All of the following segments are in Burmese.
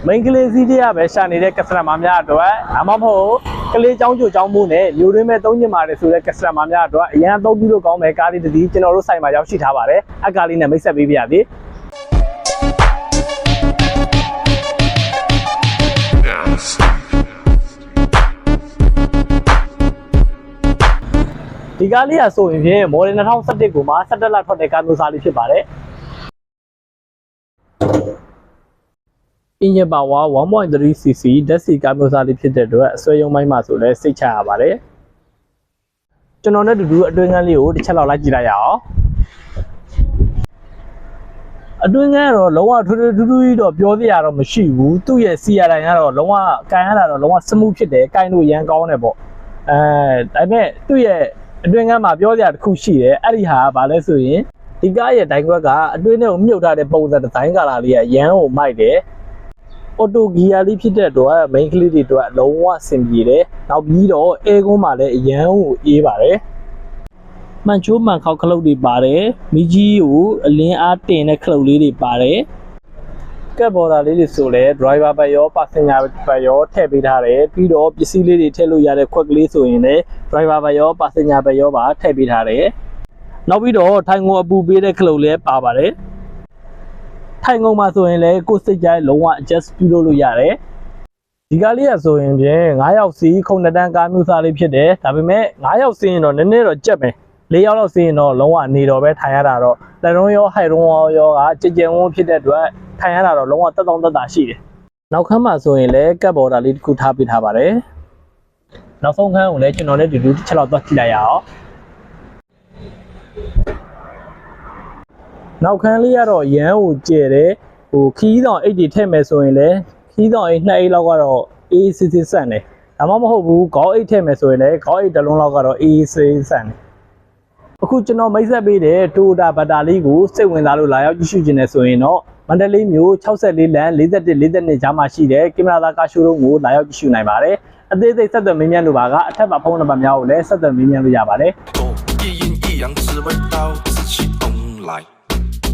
main ကလေးစီးတွေကပဲရှာနေတဲ့ customer များအတွက်အမဖို့ကလေးချောင်းချိုချောင်းမှုနဲ့မျိုးရင်းမဲ့သုံးညင်ပါတယ်ဆိုတဲ့ customer များအတွက်အရင်အသုံးပြုလို့ကောင်းမယ်ကားလေးတစ်စီးကျွန်တော်တို့ဆိုင်မှာရောက်ရှိထားပါတယ်အကားလေးနဲ့မိတ်ဆက်ပေးပါရစေဒီကားလေးဆိုရင်ဖြင့် model 2011ကိုမှ17လထွက်တဲ့ကားမျိုးစားလေးဖြစ်ပါတယ်engine power 1.3cc ဓာတ်ဆီကားမျိုးစားလေးဖြစ်တဲ့အတွက်အဆွဲရုံမိုင်းမှာဆိုလဲစိတ်ချရပါတယ်ကျွန်တော်နဲ့တူတူအတွင်းကန်းလေးကိုတစ်ချက်လောက်လိုက်ကြည့်လိုက်ရအောင်အတွင်းကန်းကတော့လုံးဝထူးထူးကြီးတော့ပြောပြရတော့မရှိဘူးသူ့ရဲ့စီရတိုင်းကတော့လုံးဝကန်ရတာတော့လုံးဝစမှုဖြစ်တယ်ကန်လို့ရန်ကောင်းတယ်ပေါ့ဒါပေမဲ့သူ့ရဲ့အတွင်းကန်းမှာပြောစရာတစ်ခုရှိတယ်အဲ့ဒီဟာကဘာလဲဆိုရင်ဒီကားရဲ့ဒိုင်ခွက်ကအတွင်းထဲကိုမြုပ်ထားတဲ့ပုံစံဒီဇိုင်းကာလာလေးကရန်ကိုမိုက်တယ်အော်တိုဂီယာလေးဖြစ်တဲ့အတွက် main ကလေးတွေအတွက်လုံးဝအဆင်ပြေတယ်နောက်ပြီးတော့အဲကွန်းမှာလည်းအရန်ကိုအေးပါတယ်မှန်ချိုးမှန်ခေါက်ခလုတ်တွေပါတယ်မိကြီးကိုအလင်းအားတင်တဲ့ခလုတ်လေးတွေပါတယ်ကက်ဘော်ဒါလေးတွေဆိုလဲ driver ဘက်ရော passenger ဘက်ရောထည့်ပေးထားတယ်ပြီးတော့ပစ္စည်းလေးတွေထည့်လို့ရတဲ့ခွက်ကလေးဆိုရင်လည်း driver ဘက်ရော passenger ဘက်ရောပါထည့်ပေးထားတယ်နောက်ပြီးတော့ထိုင်ကုန်အပူပေးတဲ့ခလုတ်လည်းပါပါတယ်ထိုင်ကုန်မှာဆိုရင်လည်းကိုယ်စိတ်ကြိုက်လုံးဝ adjust ပြုလုပ်လို့ရတယ်ဒီကားလေးကဆိုရင်ဖြင့်9ယောက်စီးခုံတန်းကားမျိုးစားလေးဖြစ်တယ်ဒါပေမဲ့9ယောက်စီးရင်တော့နည်းနည်းတော့ကြက်မယ်4ယောက်လောက်စီးရင်တော့လုံးဝနေတော့ပဲထိုင်ရတာတော့လက်ရုံးရောဟိုက်ရုံးရောကကြည်ကြဲဝန်းဖြစ်တဲ့အတွက်ထိုင်ရတာတော့လုံးဝတက်တောင့်တက်တာရှိတယ်နောက်ခန်းမှာဆိုရင်လည်းကပ်ဘော်ဒါလေးတစ်ခုထားပေးထားပါတယ်နောက်ဆုံးခန်းကိုလည်းကျွန်တော်လည်းဒီလိုတစ်ချက်လောက်သွားကြည့်လိုက်ရအောင်နောက်ခန်းလေးကတော့ရမ်းကိုကျဲတယ်ဟိုခီးဆောင်အိတ်တွေထည့်မယ်ဆိုရင်လည်းခီးဆောင်အိတ်2အိတ်လောက်ကတော့အေးစစ်စစ်ဆန်တယ်ဒါမှမဟုတ်ဘူးခေါင်းအိတ်ထည့်မယ်ဆိုရင်လည်းခေါင်းအိတ်တစ်လုံးလောက်ကတော့အေးစစ်ဆန်တယ်အခုကျွန်တော်မိတ်ဆက်ပေးတဲ့ Toyota ဘတ်တာလေးကိုစိတ်ဝင်စားလို့လာရောက်ကြည့်ရှုခြင်းနဲ့ဆိုရင်တော့မန္တလေးမြို့64လမ်း41-42ကြားမှာရှိတဲ့ကင်မရာသားကားရှိုးရုံးကိုလာရောက်ကြည့်ရှုနိုင်ပါတယ်အသေးစိတ်ဆက်သွယ်မေးမြန်းလိုပါကအထက်မှာဖုန်းနံပါတ်များကိုလည်းဆက်သွယ်မေးမြန်းလို့ရပါတယ်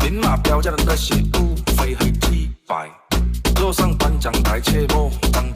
明码标价的写物非黑即白，坐上颁奖台切莫当